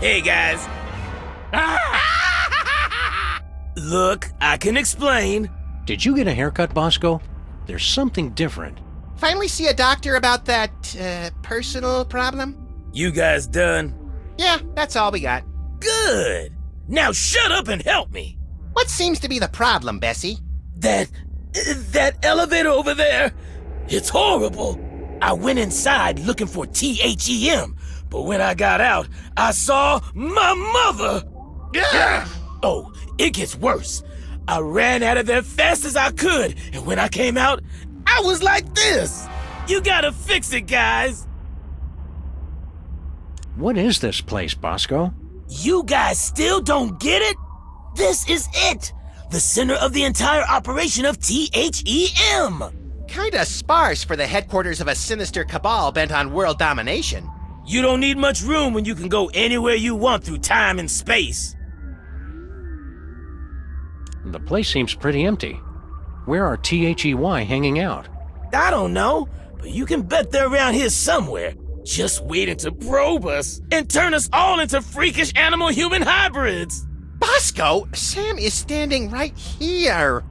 Hey, guys. Look, I can explain. Did you get a haircut, Bosco? There's something different. Finally see a doctor about that, personal problem? You guys done? Yeah, that's all we got. Good. Now shut up and help me. What seems to be the problem, Bessie? That elevator over there, it's horrible. I went inside looking for THEM, but when I got out, I saw my mother. Oh, it gets worse. I ran out of there fast as I could, and when I came out, I was like this. You gotta fix it, guys. What is this place, Bosco? You guys still don't get it? This is it! The center of the entire operation of THEM! Kinda sparse for the headquarters of a sinister cabal bent on world domination. You don't need much room when you can go anywhere you want through time and space. The place seems pretty empty. Where are THEY hanging out? I don't know, but you can bet they're around here somewhere, just waiting to probe us and turn us all into freakish animal-human hybrids. Bosco, Sam is standing right here.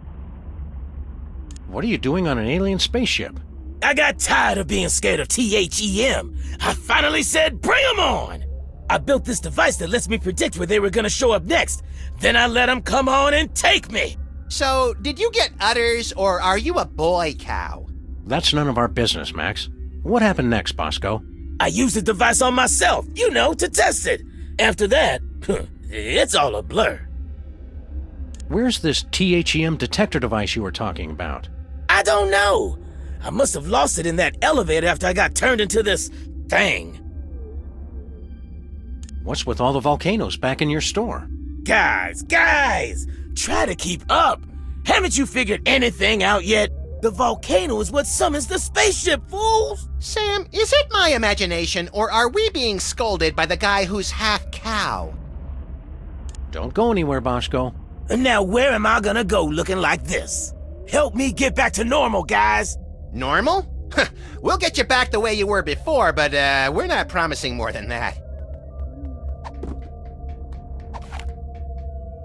What are you doing on an alien spaceship? I got tired of being scared of THEM. I finally said, bring them on! I built this device that lets me predict where they were gonna show up next. Then I let them come on and take me. So, did you get udders, or are you a boy cow? That's none of our business, Max. What happened next, Bosco? I used the device on myself, to test it. After that, it's all a blur. Where's this THEM detector device you were talking about? I don't know. I must have lost it in that elevator after I got turned into this thing. What's with all the volcanoes back in your store? Guys, try to keep up. Haven't you figured anything out yet? The volcano is what summons the spaceship, fools! Sam, is it my imagination, or are we being scolded by the guy who's half cow? Don't go anywhere, Bosco. And now where am I gonna go looking like this? Help me get back to normal, guys. Normal? We'll get you back the way you were before, but we're not promising more than that.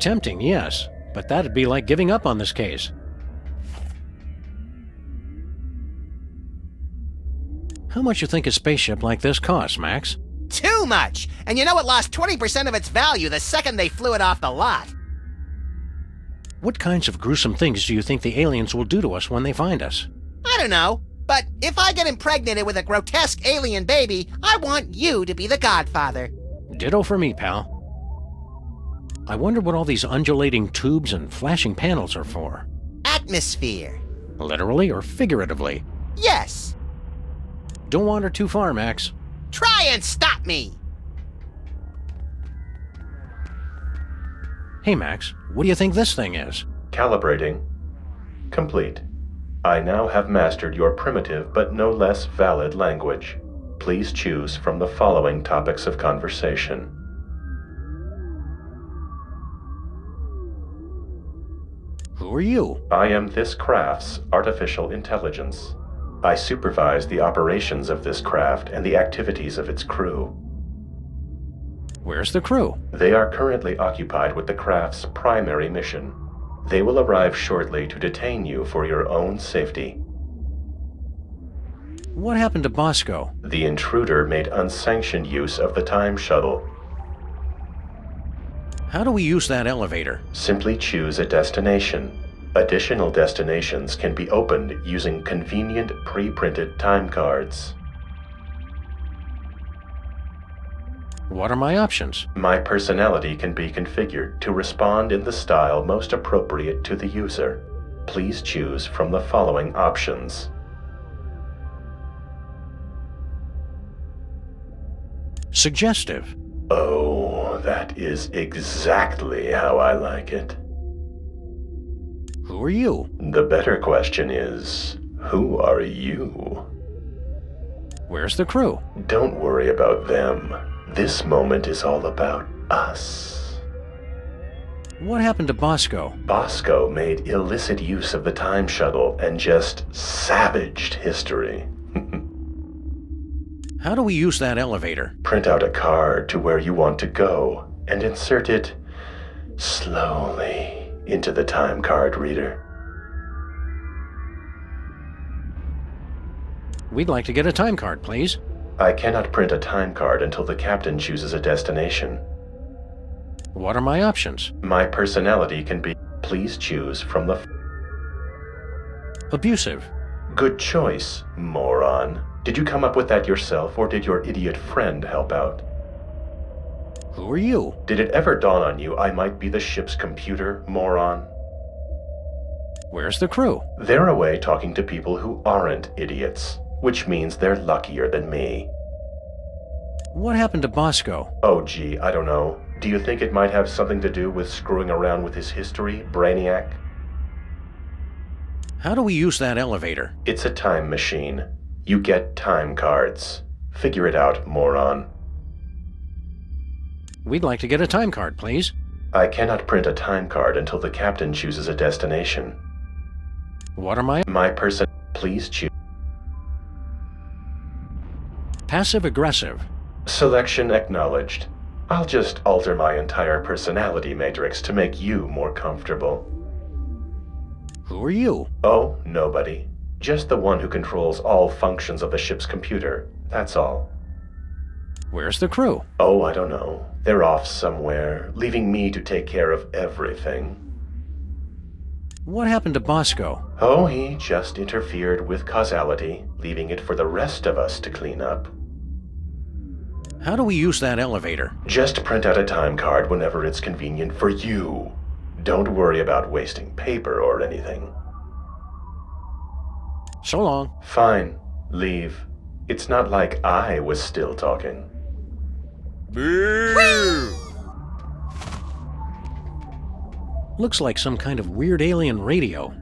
Tempting, yes, but that'd be like giving up on this case. How much you think a spaceship like this costs, Max? Too much! And you know it lost 20% of its value the second they flew it off the lot. What kinds of gruesome things do you think the aliens will do to us when they find us? I don't know, but if I get impregnated with a grotesque alien baby, I want you to be the godfather. Ditto for me, pal. I wonder what all these undulating tubes and flashing panels are for. Atmosphere. Literally or figuratively? Yes. Don't wander too far, Max. Try and stop me! Hey, Max, what do you think this thing is? Calibrating. Complete. I now have mastered your primitive but no less valid language. Please choose from the following topics of conversation. Who are you? I am this craft's artificial intelligence. I supervise the operations of this craft and the activities of its crew. Where's the crew? They are currently occupied with the craft's primary mission. They will arrive shortly to detain you for your own safety. What happened to Bosco? The intruder made unsanctioned use of the time shuttle. How do we use that elevator? Simply choose a destination. Additional destinations can be opened using convenient pre-printed time cards. What are my options? My personality can be configured to respond in the style most appropriate to the user. Please choose from the following options. Suggestive. Oh, that is exactly how I like it. Who are you? The better question is, who are you? Where's the crew? Don't worry about them. This moment is all about us. What happened to Bosco? Bosco made illicit use of the time shuttle and just savaged history. How do we use that elevator? Print out a card to where you want to go and insert it slowly into the time card reader. We'd like to get a time card, please. I cannot print a time card until the captain chooses a destination. What are my options? My personality can be, please choose from the... Abusive. Good choice, moron. Did you come up with that yourself, or did your idiot friend help out? Who are you? Did it ever dawn on you I might be the ship's computer, moron? Where's the crew? They're away talking to people who aren't idiots, which means they're luckier than me. What happened to Bosco? Oh gee, I don't know. Do you think it might have something to do with screwing around with his history, Brainiac? How do we use that elevator? It's a time machine. You get time cards. Figure it out, moron. We'd like to get a time card, please. I cannot print a time card until the captain chooses a destination. What are my... My person... Please choose. Passive-aggressive. Selection acknowledged. I'll just alter my entire personality matrix to make you more comfortable. Who are you? Oh, nobody. Just the one who controls all functions of the ship's computer. That's all. Where's the crew? Oh, I don't know. They're off somewhere, leaving me to take care of everything. What happened to Bosco? Oh, he just interfered with causality, leaving it for the rest of us to clean up. How do we use that elevator? Just print out a time card whenever it's convenient for you. Don't worry about wasting paper or anything. So long. Fine. Leave. It's not like I was still talking. Boo! Looks like some kind of weird alien radio.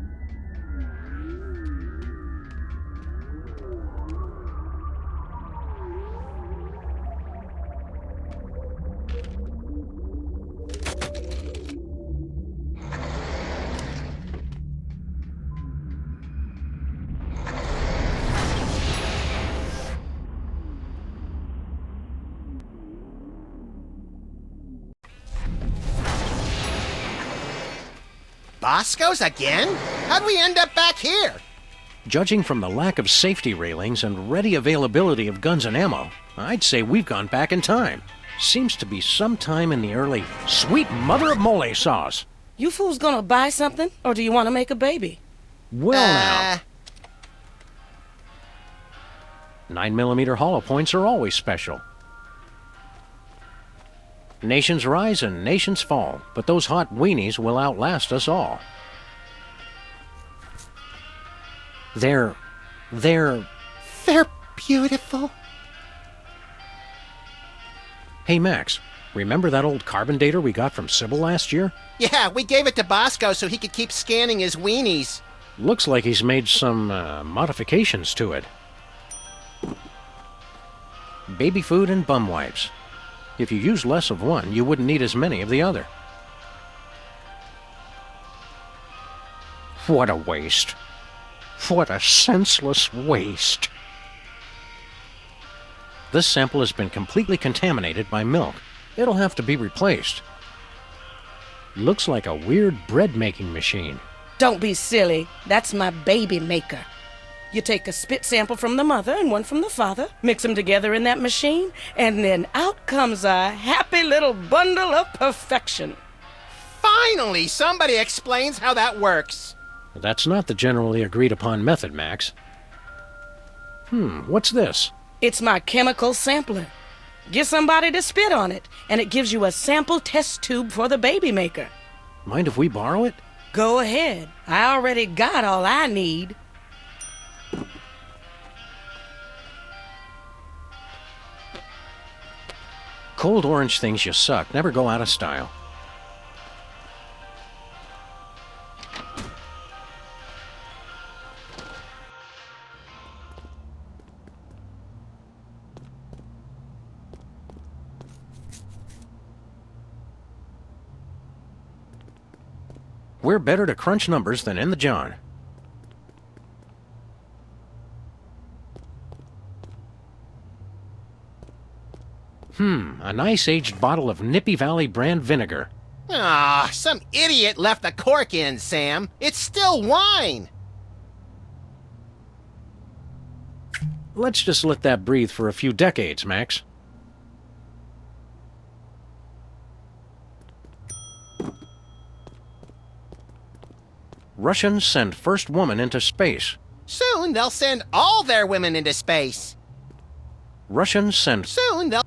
Bosco's again? How'd we end up back here? Judging from the lack of safety railings and ready availability of guns and ammo, I'd say we've gone back in time. Seems to be sometime in the early sweet mother of mole sauce. You fools gonna buy something, or do you want to make a baby? Well now. 9mm hollow points are always special. Nations rise and nations fall, but those hot weenies will outlast us all. They're beautiful. Hey Max, remember that old carbon dater we got from Sybil last year? Yeah, we gave it to Bosco so he could keep scanning his weenies. Looks like he's made some modifications to it. Baby food and bum wipes. If you use less of one, you wouldn't need as many of the other. What a waste. What a senseless waste. This sample has been completely contaminated by milk. It'll have to be replaced. Looks like a weird bread-making machine. Don't be silly. That's my baby maker. You take a spit sample from the mother and one from the father, mix them together in that machine, and then out comes a happy little bundle of perfection. Finally, somebody explains how that works. That's not the generally agreed upon method, Max. What's this? It's my chemical sampler. Get somebody to spit on it, and it gives you a sample test tube for the baby maker. Mind if we borrow it? Go ahead. I already got all I need. Cold orange things you suck never go out of style. We're better to crunch numbers than in the John. A nice aged bottle of Nippy Valley brand vinegar. Ah, some idiot left the cork in, Sam. It's still wine. Let's just let that breathe for a few decades, Max. Russians send first woman into space. Soon they'll send all their women into space. Russians send... Soon they'll...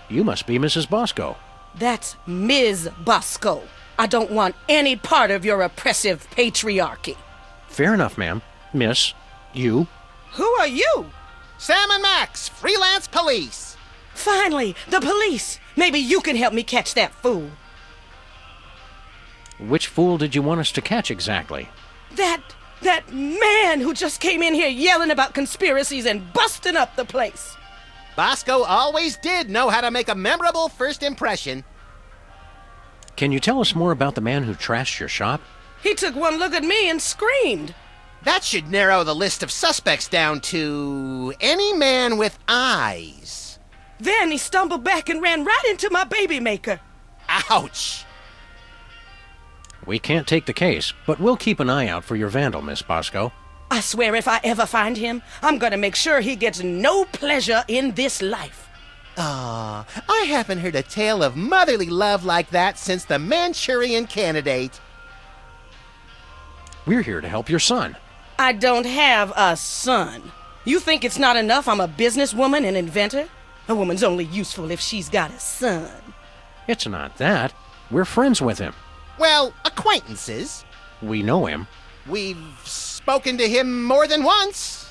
You must be Mrs. Bosco. That's Ms. Bosco. I don't want any part of your oppressive patriarchy. Fair enough, ma'am. Miss, you. Who are you? Sam and Max, freelance police. Finally, the police. Maybe you can help me catch that fool. Which fool did you want us to catch exactly? That man who just came in here yelling about conspiracies and busting up the place. Bosco always did know how to make a memorable first impression. Can you tell us more about the man who trashed your shop? He took one look at me and screamed. That should narrow the list of suspects down to any man with eyes. Then he stumbled back and ran right into my baby maker. Ouch! We can't take the case, but we'll keep an eye out for your vandal, Miss Bosco. I swear if I ever find him, I'm gonna make sure he gets no pleasure in this life. Ah, I haven't heard a tale of motherly love like that since the Manchurian Candidate. We're here to help your son. I don't have a son. You think it's not enough I'm a businesswoman and inventor? A woman's only useful if she's got a son. It's not that. We're friends with him. Well, acquaintances. We know him. We've spoken to him more than once.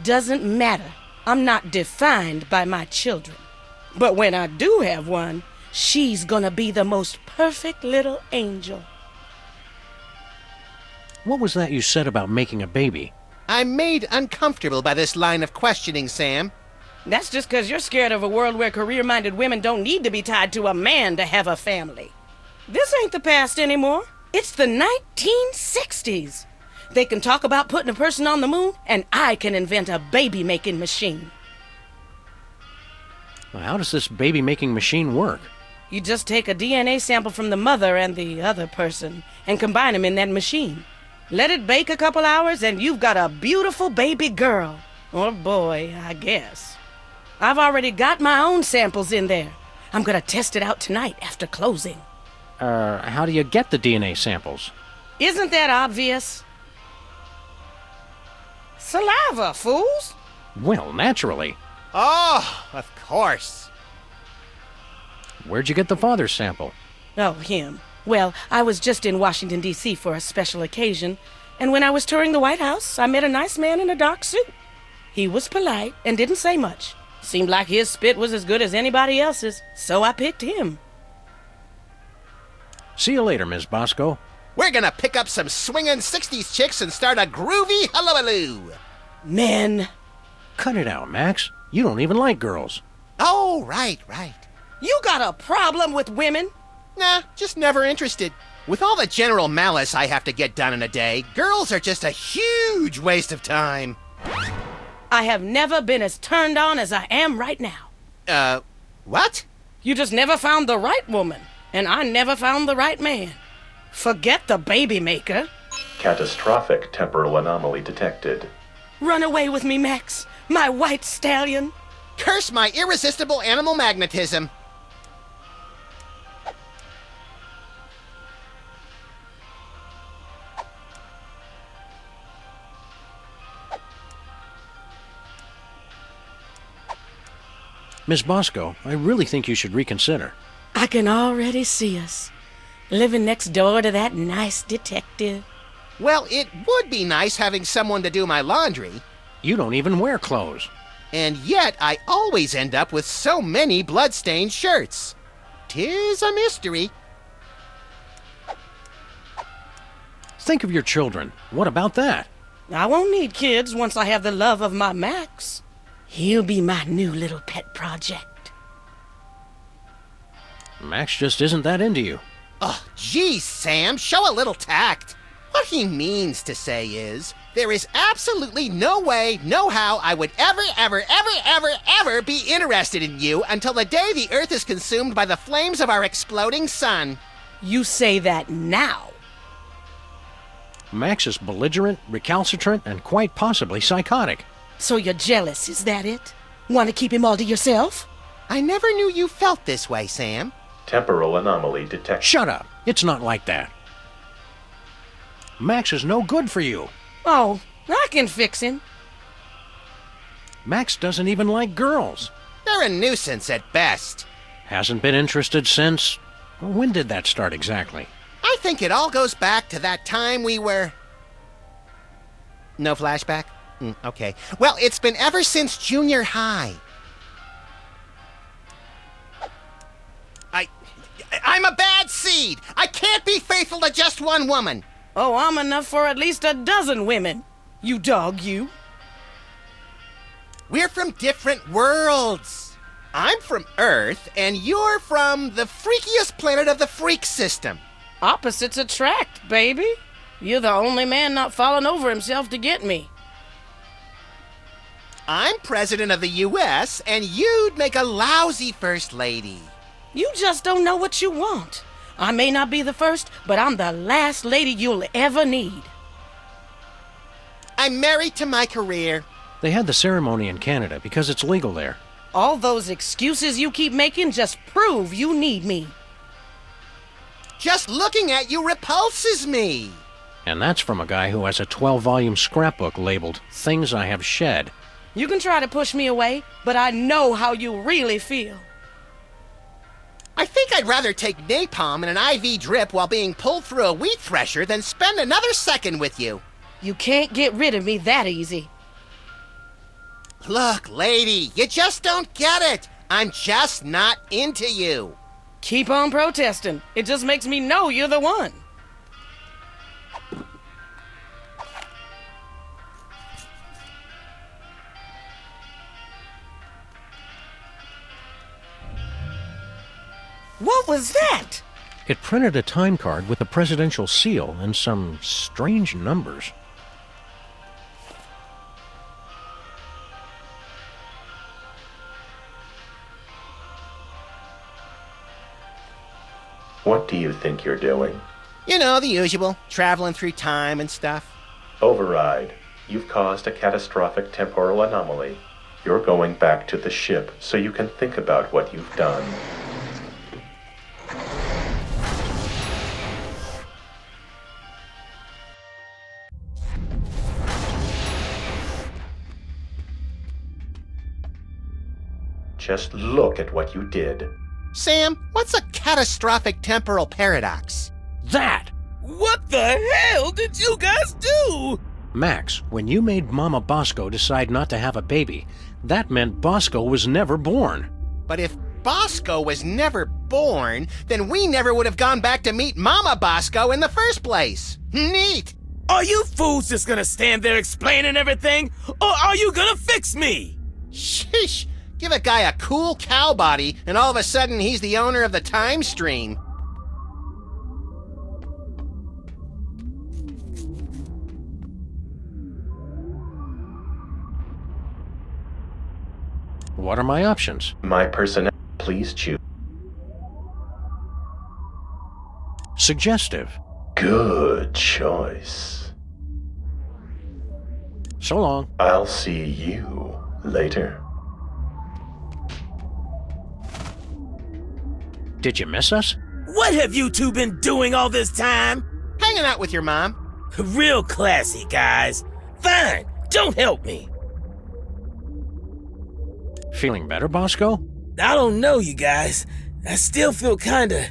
Doesn't matter. I'm not defined by my children. But when I do have one, she's gonna be the most perfect little angel. What was that you said about making a baby? I'm made uncomfortable by this line of questioning, Sam. That's just because you're scared of a world where career-minded women don't need to be tied to a man to have a family. This ain't the past anymore. It's the 1960s. They can talk about putting a person on the moon, and I can invent a baby-making machine. Well, how does this baby-making machine work? You just take a DNA sample from the mother and the other person and combine them in that machine. Let it bake a couple hours, and you've got a beautiful baby girl. Or boy, I guess. I've already got my own samples in there. I'm gonna test it out tonight after closing. How do you get the DNA samples? Isn't that obvious? Saliva, fools! Well, naturally. Oh, of course. Where'd you get the father's sample? Oh, him. Well, I was just in Washington, D.C. for a special occasion, and when I was touring the White House, I met a nice man in a dark suit. He was polite and didn't say much. Seemed like his spit was as good as anybody else's, so I picked him. See you later, Miss Bosco. We're gonna pick up some swingin' 60s chicks and start a groovy hullabaloo. Men. Cut it out, Max. You don't even like girls. Oh, right. You got a problem with women? Nah, just never interested. With all the general malice I have to get done in a day, girls are just a huge waste of time. I have never been as turned on as I am right now. What? You just never found the right woman, and I never found the right man. Forget the baby maker. Catastrophic temporal anomaly detected. Run away with me, Max, my white stallion. Curse my irresistible animal magnetism. Miss Bosco, I really think you should reconsider. I can already see us, living next door to that nice detective. Well, it would be nice having someone to do my laundry. You don't even wear clothes. And yet I always end up with so many blood-stained shirts. 'Tis a mystery. Think of your children. What about that? I won't need kids once I have the love of my Max. He'll be my new little pet project. Max just isn't that into you. Oh, geez, Sam, show a little tact. What he means to say is, there is absolutely no way, no how I would ever be interested in you until the day the Earth is consumed by the flames of our exploding sun. You say that now. Max is belligerent, recalcitrant, and quite possibly psychotic. So you're jealous, is that it? Want to keep him all to yourself? I never knew you felt this way, Sam. Temporal anomaly detected. Shut up. It's not like that. Max is no good for you. Oh, I can fix him. Max doesn't even like girls. They're a nuisance at best. Hasn't been interested since... When did that start exactly? I think it all goes back to that time we were... No flashback? Okay. Well, it's been ever since junior high. I'm a bad seed! I can't be faithful to just one woman! Oh, I'm enough for at least a dozen women. You dog, you. We're from different worlds. I'm from Earth, and you're from the freakiest planet of the freak system. Opposites attract, baby. You're the only man not falling over himself to get me. I'm president of the U.S., and you'd make a lousy first lady. You just don't know what you want. I may not be the first, but I'm the last lady you'll ever need. I'm married to my career. They had the ceremony in Canada because it's legal there. All those excuses you keep making just prove you need me. Just looking at you repulses me. And that's from a guy who has a 12-volume scrapbook labeled Things I Have Shed. You can try to push me away, but I know how you really feel. I think I'd rather take napalm in an IV drip while being pulled through a wheat thresher than spend another second with you. You can't get rid of me that easy. Look, lady, you just don't get it. I'm just not into you. Keep on protesting. It just makes me know you're the one. What was that? It printed a time card with a presidential seal and some strange numbers. What do you think you're doing? You know, the usual. Traveling through time and stuff. Override. You've caused a catastrophic temporal anomaly. You're going back to the ship so you can think about what you've done. Just look at what you did. Sam, what's a catastrophic temporal paradox? That! What the hell did you guys do? Max, when you made Mama Bosco decide not to have a baby, that meant Bosco was never born. But if Bosco was never born, then we never would have gone back to meet Mama Bosco in the first place. Neat! Are you fools just gonna stand there explaining everything? Or are you gonna fix me? Sheesh! Give a guy a cool cow body, and all of a sudden he's the owner of the time stream. What are my options? My personnel, please choose. Suggestive. Good choice. So long. I'll see you later. Did you miss us? What have you two been doing all this time? Hanging out with your mom. Real classy, guys. Fine, don't help me. Feeling better, Bosco? I don't know, you guys. I still feel kinda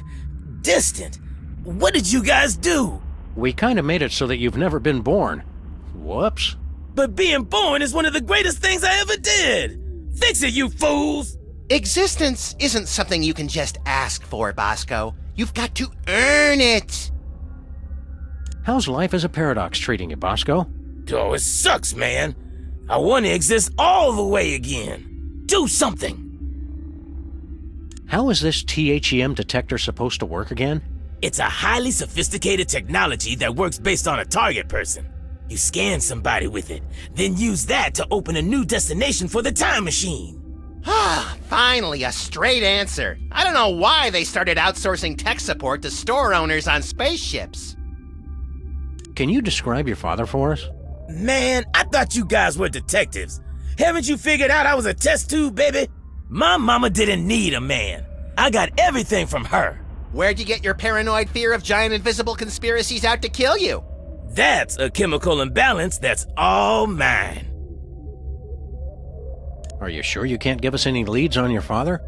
distant. What did you guys do? We kinda made it so that you've never been born. Whoops. But being born is one of the greatest things I ever did. Fix it, you fools! Existence isn't something you can just ask for, Bosco. You've got to earn it. How's life as a paradox treating you, Bosco? Oh, it sucks, man. I want to exist all the way again. Do something. How is this THEM detector supposed to work again? It's a highly sophisticated technology that works based on a target person. You scan somebody with it, then use that to open a new destination for the time machine. Ah, finally, a straight answer. I don't know why they started outsourcing tech support to store owners on spaceships. Can you describe your father for us? Man, I thought you guys were detectives. Haven't you figured out I was a test tube, baby? My mama didn't need a man. I got everything from her. Where'd you get your paranoid fear of giant invisible conspiracies out to kill you? That's a chemical imbalance that's all mine. Are you sure you can't give us any leads on your father?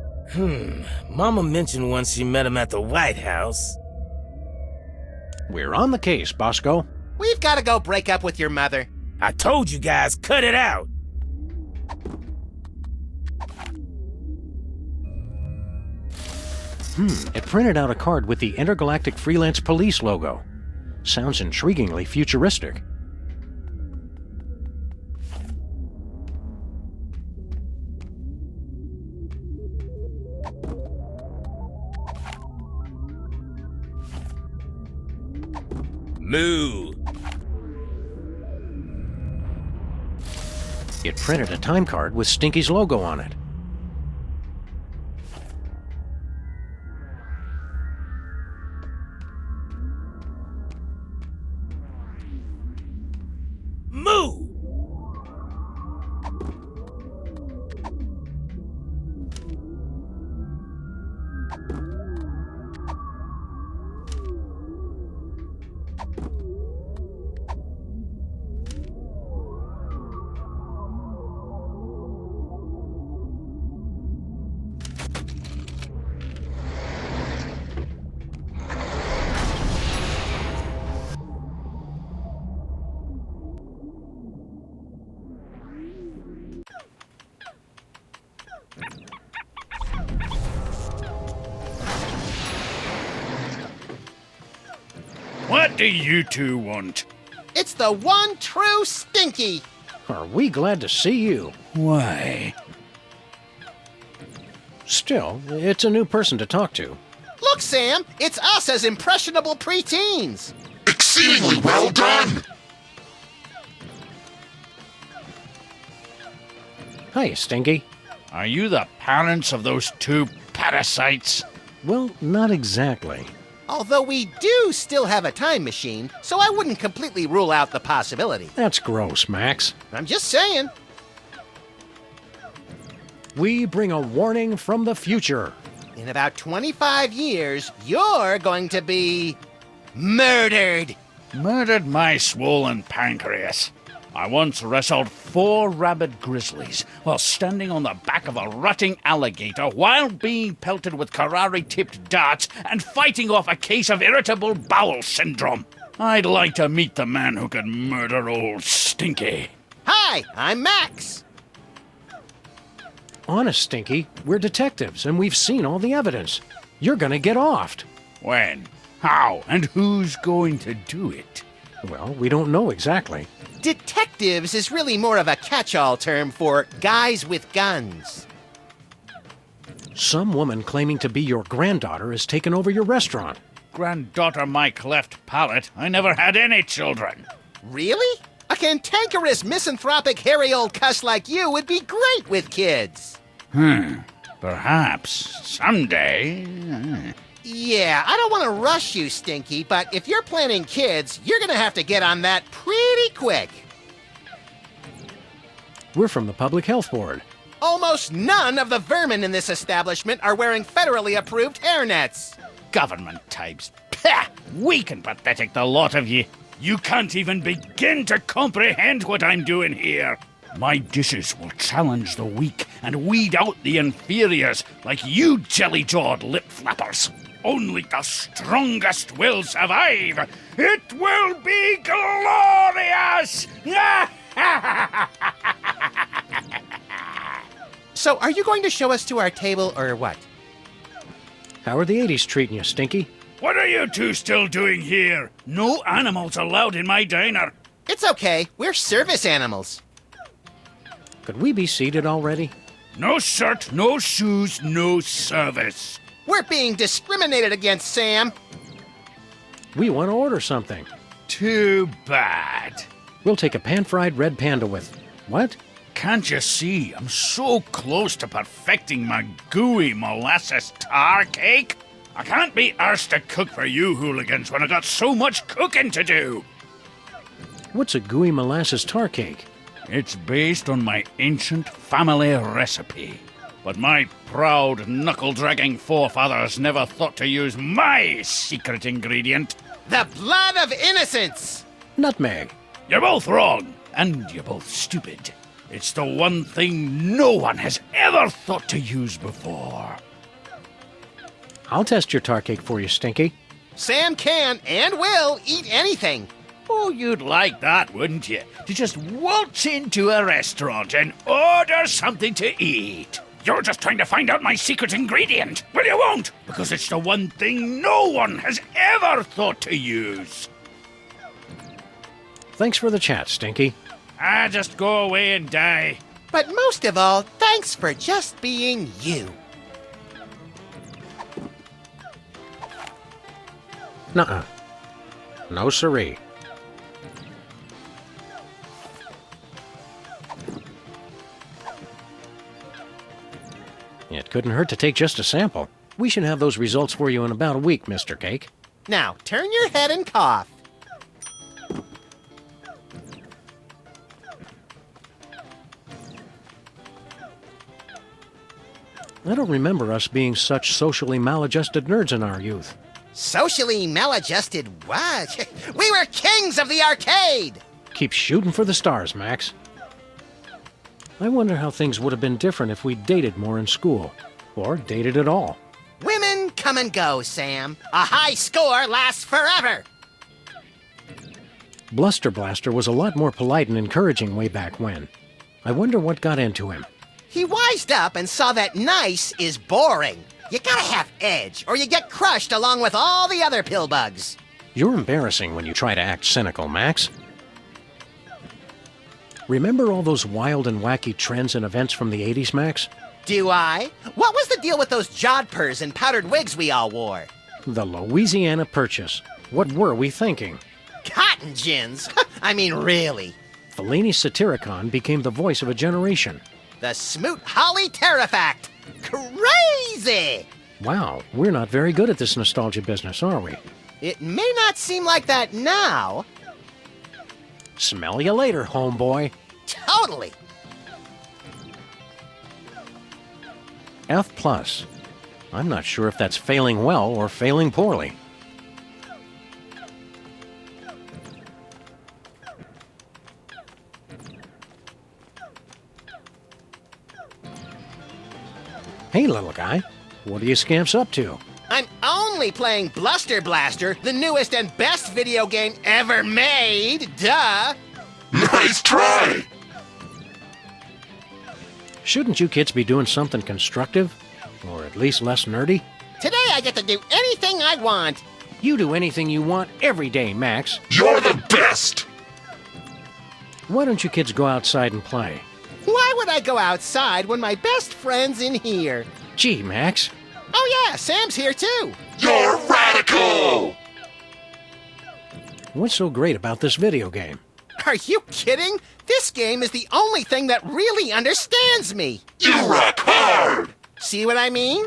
Mama mentioned once she met him at the White House. We're on the case, Bosco. We've got to go break up with your mother. I told you guys, cut it out. It printed out a card with the Intergalactic Freelance Police logo. Sounds intriguingly futuristic. Moo. It printed a time card with Stinky's logo on it. Moo. What do you two want? It's the one true Stinky. Are we glad to see you? Why? Still, it's a new person to talk to. Look, Sam, it's us as impressionable preteens. Exceedingly well done! Hi, Stinky. Are you the parents of those two parasites? Well, not exactly. Although we do still have a time machine, so I wouldn't completely rule out the possibility. That's gross, Max. I'm just saying. We bring a warning from the future. In about 25 years, you're going to be murdered. Murdered my swollen pancreas. I once wrestled 4 rabid grizzlies while standing on the back of a rutting alligator while being pelted with Karari-tipped darts and fighting off a case of irritable bowel syndrome. I'd like to meet the man who could murder old Stinky. Hi, I'm Max. Honest, Stinky, we're detectives and we've seen all the evidence. You're gonna get offed. When? How? And who's going to do it? Well, we don't know exactly. Detectives is really more of a catch-all term for guys with guns. Some woman claiming to be your granddaughter has taken over your restaurant. Granddaughter my cleft palate. I never had any children. Really? A cantankerous, misanthropic, hairy old cuss like you would be great with kids. Perhaps someday. Yeah, I don't want to rush you, Stinky, but if you're planning kids, you're gonna have to get on that pretty quick. We're from the Public Health Board. Almost none of the vermin in this establishment are wearing federally approved hairnets. Government types. Pah! Weak and pathetic, the lot of ye. You can't even begin to comprehend what I'm doing here. My dishes will challenge the weak and weed out the inferiors like you jelly-jawed lip-flappers. Only the strongest will survive. It will be glorious! So, are you going to show us to our table or what? How are the 80s treating you, Stinky? What are you two still doing here? No animals allowed in my diner. It's okay, we're service animals. Could we be seated already? No shirt, no shoes, no service. We're being discriminated against, Sam. We want to order something. Too bad. We'll take a pan-fried red panda with... What? Can't you see? I'm so close to perfecting my gooey molasses tar cake. I can't be arsed to cook for you hooligans when I got so much cooking to do. What's a gooey molasses tar cake? It's based on my ancient family recipe. But my proud, knuckle-dragging forefathers never thought to use my secret ingredient. The blood of innocence! Nutmeg. You're both wrong, and you're both stupid. It's the one thing no one has ever thought to use before. I'll test your tar cake for you, Stinky. Sam can and will eat anything. Oh, you'd like that, wouldn't you? To just waltz into a restaurant and order something to eat. You're just trying to find out my secret ingredient. Well, you won't, because it's the one thing no one has ever thought to use. Thanks for the chat, Stinky. Just go away and die. But most of all, thanks for just being you. Nuh-uh. No siree. It couldn't hurt to take just a sample. We should have those results for you in about a week, Mr. Cake. Now, turn your head and cough. I don't remember us being such socially maladjusted nerds in our youth. Socially maladjusted what? We were kings of the arcade! Keep shooting for the stars, Max. I wonder how things would have been different if we dated more in school. Or dated at all. Women come and go, Sam. A high score lasts forever. Bluster Blaster was a lot more polite and encouraging way back when. I wonder what got into him. He wised up and saw that nice is boring. You gotta have edge, or you get crushed along with all the other pillbugs. You're embarrassing when you try to act cynical, Max. Remember all those wild and wacky trends and events from the 80s, Max? Do I? What was the deal with those jodhpurs and powdered wigs we all wore? The Louisiana Purchase. What were we thinking? Cotton gins? I mean, really. Fellini's Satyricon became the voice of a generation. The Smoot Holly Terrifact. Crazy! Wow, we're not very good at this nostalgia business, are we? It may not seem like that now. Smell you later, homeboy. Totally. F+. I'm not sure if that's failing well or failing poorly. Hey, little guy. What are you scamps up to? I'm only playing Bluster Blaster, the newest and best video game ever made. Duh. Nice try! Shouldn't you kids be doing something constructive? Or at least less nerdy? Today I get to do anything I want. You do anything you want every day, Max. You're the best! Why don't you kids go outside and play? Why would I go outside when my best friend's in here? Gee, Max. Oh yeah, Sam's here too. You're radical! What's so great about this video game? Are you kidding? This game is the only thing that really understands me. You rock hard! See what I mean?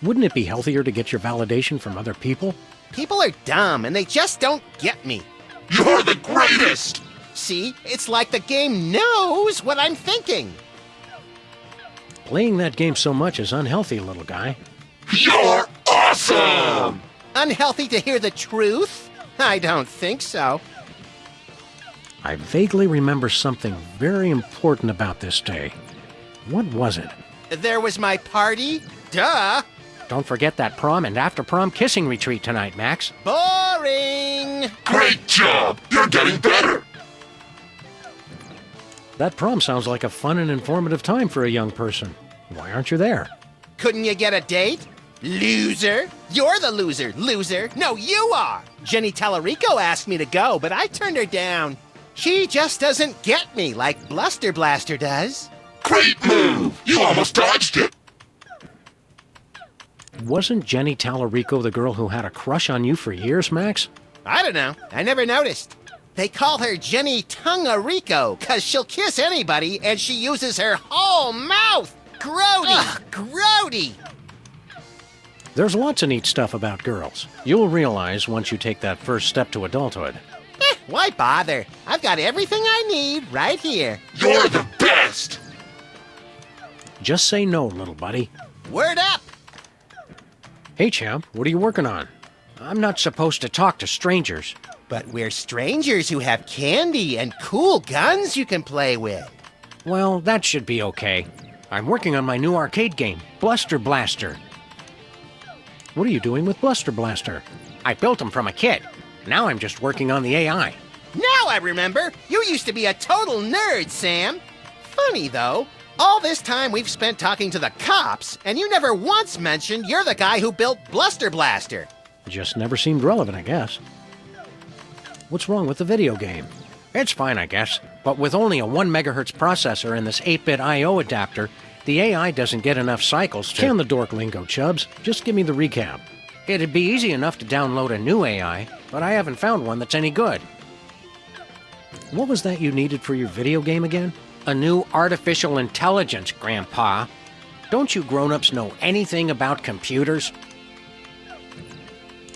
Wouldn't it be healthier to get your validation from other people? People are dumb and they just don't get me. You're the greatest! See, it's like the game knows what I'm thinking. Playing that game so much is unhealthy, little guy. You're awesome! Unhealthy to hear the truth? I don't think so. I vaguely remember something very important about this day. What was it? There was my party? Duh! Don't forget that prom and after-prom kissing retreat tonight, Max. Boring! Great job! You're getting better! That prom sounds like a fun and informative time for a young person. Why aren't you there? Couldn't you get a date? Loser! You're the loser, loser! No, you are! Jenny Tallarico asked me to go, but I turned her down. She just doesn't get me like Bluster Blaster does. Great move! You almost dodged it! Wasn't Jenny Tallarico the girl who had a crush on you for years, Max? I don't know. I never noticed. They call her Jenny Tungarico because she'll kiss anybody and she uses her whole mouth. Grody! Ugh, grody! There's lots of neat stuff about girls. You'll realize once you take that first step to adulthood. Why bother? I've got everything I need right here. You're the best! Just say no, little buddy. Word up! Hey, champ, what are you working on? I'm not supposed to talk to strangers. But we're strangers who have candy and cool guns you can play with. Well, that should be okay. I'm working on my new arcade game, Bluster Blaster. What are you doing with Bluster Blaster? I built him from a kit. Now I'm just working on the AI. Now I remember! You used to be a total nerd, Sam. Funny, though. All this time we've spent talking to the cops, and you never once mentioned you're the guy who built Bluster Blaster. Just never seemed relevant, I guess. What's wrong with the video game? It's fine, I guess, but with only a 1 megahertz processor and this 8-bit I/O adapter, the AI doesn't get enough cycles to... Can the dork lingo, Chubbs. Just give me the recap. It'd be easy enough to download a new AI, but I haven't found one that's any good. What was that you needed for your video game again? A new artificial intelligence, Grandpa. Don't you grown-ups know anything about computers?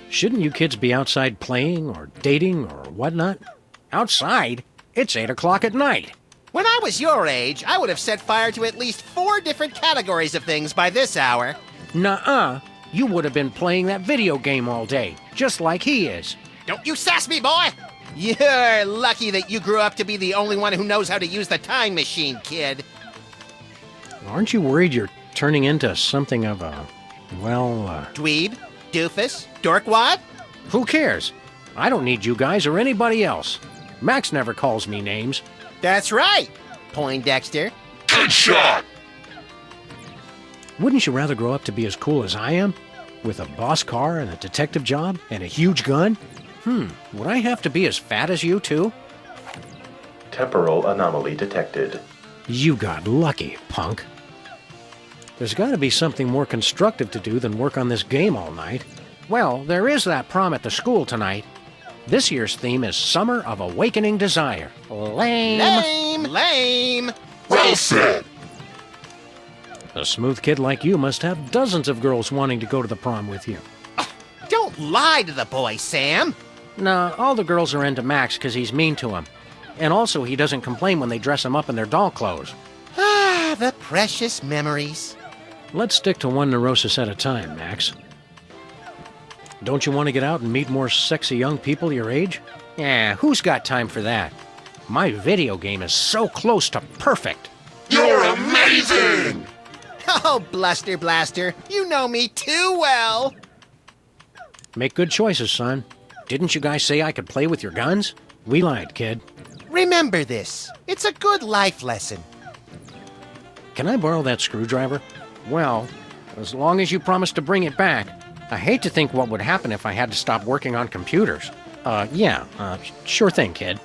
Shouldn't you kids be outside playing or dating or whatnot? Outside? It's 8 o'clock at night. When I was your age, I would have set fire to at least 4 different categories of things by this hour. Nuh-uh. You would have been playing that video game all day, just like he is. Don't you sass me, boy! You're lucky that you grew up to be the only one who knows how to use the time machine, kid. Aren't you worried you're turning into something of a, Dweeb? Doofus? Dorkwad? Who cares? I don't need you guys or anybody else. Max never calls me names. That's right, Poindexter. Good shot! Wouldn't you rather grow up to be as cool as I am? With a boss car and a detective job and a huge gun? Would I have to be as fat as you, too? Temporal anomaly detected. You got lucky, punk. There's got to be something more constructive to do than work on this game all night. Well, there is that prom at the school tonight. This year's theme is Summer of Awakening Desire. Lame. Lame! Lame! Well said! A smooth kid like you must have dozens of girls wanting to go to the prom with you. Don't lie to the boy, Sam. Nah, all the girls are into Max because he's mean to them. And also, he doesn't complain when they dress him up in their doll clothes. Ah, the precious memories. Let's stick to one neurosis at a time, Max. Don't you want to get out and meet more sexy young people your age? Yeah, who's got time for that? My video game is so close to perfect. You're amazing! Oh, Bluster Blaster, you know me too well. Make good choices, son. Didn't you guys say I could play with your guns? We lied, kid. Remember this. It's a good life lesson. Can I borrow that screwdriver? Well, as long as you promise to bring it back. I hate to think what would happen if I had to stop working on computers. Sure thing, kid.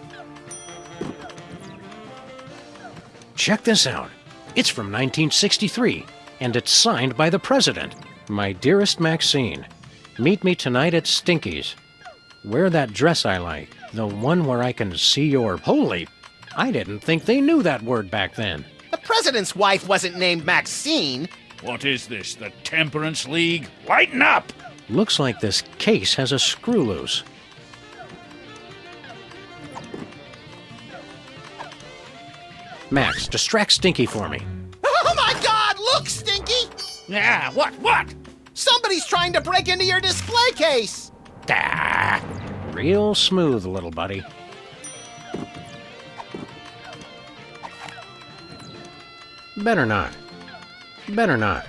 Check this out. It's from 1963, and it's signed by the president. My dearest Maxine, meet me tonight at Stinky's. Wear that dress I like, the one where I can see your... Holy! I didn't think they knew that word back then. The president's wife wasn't named Maxine. What is this, the Temperance League? Lighten up! Looks like this case has a screw loose. Max, distract Stinky for me. Oh my God! Look, Stinky! Yeah, what? Somebody's trying to break into your display case! Ah, real smooth, little buddy. Better not. Better not.